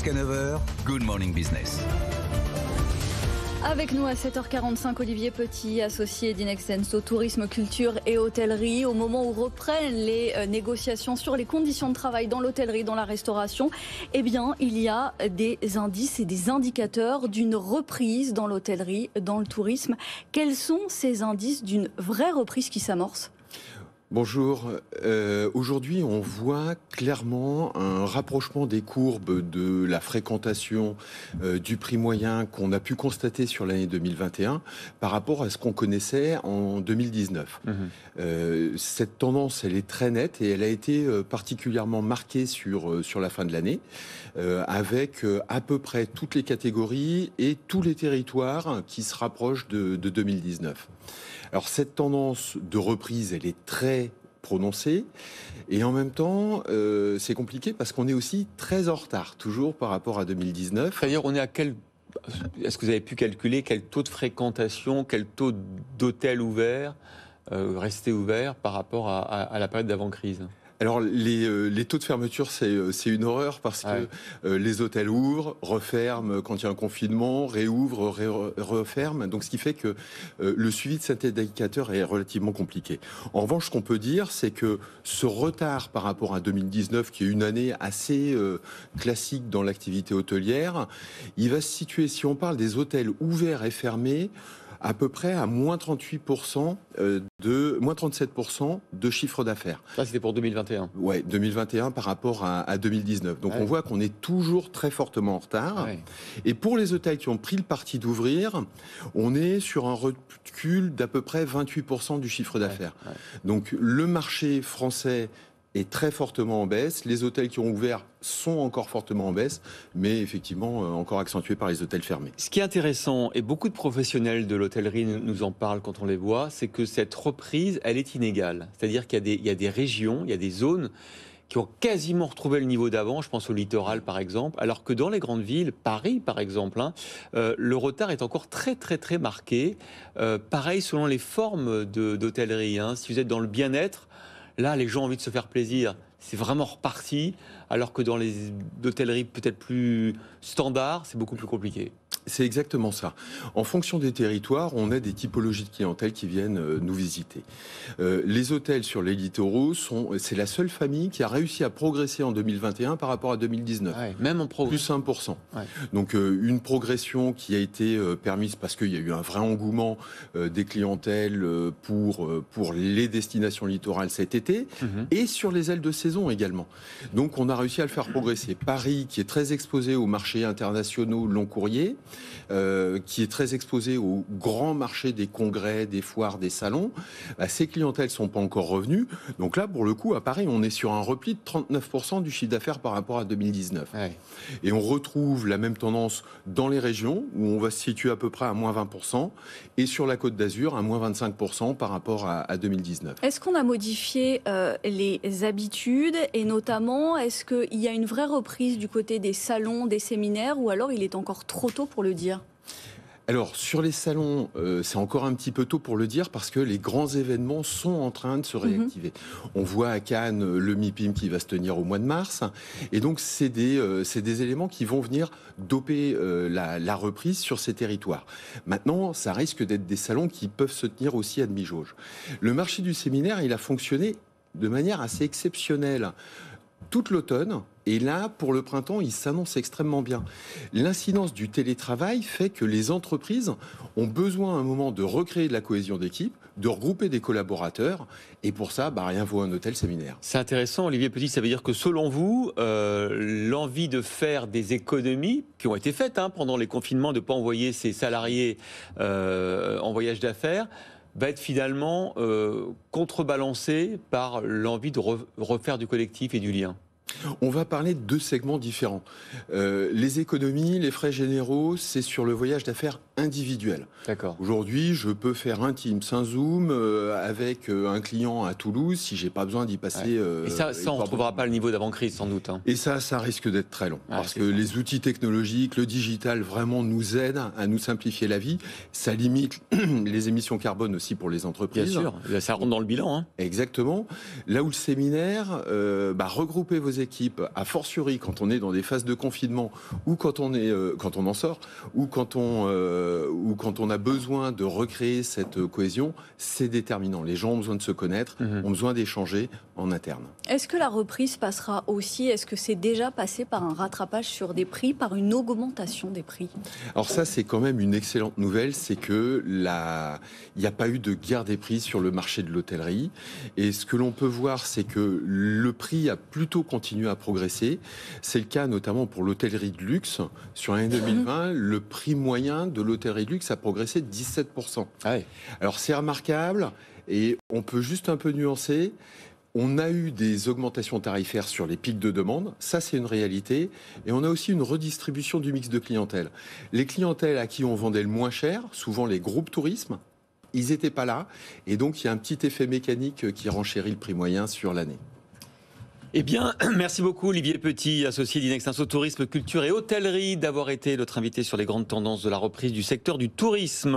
Jusqu'à 9h, Good Morning Business. Avec nous à 7h45, Olivier Petit, associé d'Inextenso Tourisme, Culture et Hôtellerie. Au moment où reprennent les négociations sur les conditions de travail dans l'hôtellerie, dans la restauration, eh bien, il y a des indices et des indicateurs d'une reprise dans l'hôtellerie, dans le tourisme. Quels sont ces indices d'une vraie reprise qui s'amorce ? Bonjour. Aujourd'hui, on voit clairement un rapprochement des courbes de la fréquentation du prix moyen qu'on a pu constater sur l'année 2021 par rapport à ce qu'on connaissait en 2019. Cette tendance, elle est très nette et elle a été particulièrement marquée sur la fin de l'année avec à peu près toutes les catégories et tous les territoires qui se rapprochent de 2019. Alors cette tendance de reprise, elle est très prononcée et en même temps, c'est compliqué parce qu'on est aussi très en retard, toujours par rapport à 2019. C'est-à-dire, on est à quel... Est-ce que vous avez pu calculer quel taux de fréquentation, quel taux d'hôtels ouverts, restés ouverts par rapport à la période d'avant-crise ? Alors les taux de fermeture, c'est une horreur parce que les hôtels ouvrent, referment quand il y a un confinement, réouvrent, referment. Donc ce qui fait que le suivi de cet indicateur est relativement compliqué. En revanche, ce qu'on peut dire, c'est que ce retard par rapport à 2019, qui est une année assez classique dans l'activité hôtelière, il va se situer, si on parle des hôtels ouverts et fermés, à peu près à moins 38%, moins 37% de chiffre d'affaires. Ça, c'était pour 2021. Ouais, 2021 par rapport à 2019. Donc on voit qu'on est toujours très fortement en retard. Ouais. Et pour les hôtels qui ont pris le parti d'ouvrir, on est sur un recul d'à peu près 28% du chiffre d'affaires. Ouais. Donc le marché français est très fortement en baisse. Les hôtels qui ont ouvert sont encore fortement en baisse, mais effectivement encore accentués par les hôtels fermés. Ce qui est intéressant, et beaucoup de professionnels de l'hôtellerie nous en parlent quand on les voit, c'est que cette reprise, elle est inégale. C'est-à-dire qu'il y a des régions, il y a des zones qui ont quasiment retrouvé le niveau d'avant, je pense au littoral par exemple, alors que dans les grandes villes, Paris par exemple, le retard est encore très très très marqué. Pareil selon les formes d'hôtellerie. Si vous êtes dans le bien-être, là, les gens ont envie de se faire plaisir. C'est vraiment reparti, alors que dans les hôtelleries peut-être plus standards, c'est beaucoup plus compliqué. C'est exactement ça. En fonction des territoires, on a des typologies de clientèle qui viennent nous visiter. Les hôtels sur les littoraux, c'est la seule famille qui a réussi à progresser en 2021 par rapport à 2019. Ouais, même en progrès. Plus 1%. Ouais. Donc une progression qui a été permise parce qu'il y a eu un vrai engouement des clientèles pour les destinations littorales cet été et sur les ailes de saison également. Donc on a réussi à le faire progresser. Paris, qui est très exposé aux marchés internationaux long courrier, qui est très exposé au grand marché des congrès, des foires, des salons, ces clientèles ne sont pas encore revenues. Donc là, pour le coup, à Paris, on est sur un repli de 39% du chiffre d'affaires par rapport à 2019. Ouais. Et on retrouve la même tendance dans les régions, où on va se situer à peu près à moins 20%, et sur la Côte d'Azur, à moins 25% par rapport à 2019. Est-ce qu'on a modifié les habitudes, et notamment, est-ce qu'il y a une vraie reprise du côté des salons, des séminaires, ou alors il est encore trop tôt pour le dire ? Alors, sur les salons, c'est encore un petit peu tôt pour le dire parce que les grands événements sont en train de se réactiver. On voit à Cannes le MIPIM qui va se tenir au mois de mars. Et donc, c'est des éléments qui vont venir doper la reprise sur ces territoires. Maintenant, ça risque d'être des salons qui peuvent se tenir aussi à demi-jauge. Le marché du séminaire, il a fonctionné de manière assez exceptionnelle toute l'automne. Et là, pour le printemps, il s'annonce extrêmement bien. L'incidence du télétravail fait que les entreprises ont besoin à un moment de recréer de la cohésion d'équipe, de regrouper des collaborateurs. Et pour ça, rien vaut un hôtel séminaire. C'est intéressant, Olivier Petit. Ça veut dire que selon vous, l'envie de faire des économies qui ont été faites pendant les confinements, de ne pas envoyer ses salariés en voyage d'affaires, va être finalement contrebalancée par l'envie de refaire du collectif et du lien. On va parler de deux segments différents. Les économies, les frais généraux, c'est sur le voyage d'affaires individuel. D'accord. Aujourd'hui, je peux faire un Teams, un Zoom avec un client à Toulouse si j'ai pas besoin d'y passer. Ouais. Et ça on ne retrouvera pas le niveau d'avant-crise sans doute. Et ça risque d'être très long. Parce que les outils technologiques, le digital vraiment nous aident à nous simplifier la vie. Ça limite les émissions carbone aussi pour les entreprises. Bien sûr, ça rentre dans le bilan. Exactement. Là où le séminaire, regrouper vos équipes équipes, a fortiori quand on est dans des phases de confinement ou quand on en sort, ou quand on a besoin de recréer cette cohésion, c'est déterminant. Les gens ont besoin de se connaître, ont besoin d'échanger en interne. Est-ce que la reprise passera aussi, est-ce que c'est déjà passé par un rattrapage sur des prix, par une augmentation des prix? Alors ça, c'est quand même une excellente nouvelle, c'est que il n'y a pas eu de guerre des prix sur le marché de l'hôtellerie. Et ce que l'on peut voir, c'est que le prix a plutôt continué à progresser. C'est le cas notamment pour l'hôtellerie de luxe. Sur l'année 2020, le prix moyen de l'hôtellerie de luxe a progressé de 17%. Ah ouais. Alors c'est remarquable et on peut juste un peu nuancer. On a eu des augmentations tarifaires sur les pics de demande, ça c'est une réalité, et on a aussi une redistribution du mix de clientèle. Les clientèles à qui on vendait le moins cher, souvent les groupes tourisme, ils n'étaient pas là, et donc il y a un petit effet mécanique qui renchérit le prix moyen sur l'année. Eh bien, merci beaucoup Olivier Petit, associé d'Inextinso Tourisme, Culture et Hôtellerie, d'avoir été notre invité sur les grandes tendances de la reprise du secteur du tourisme.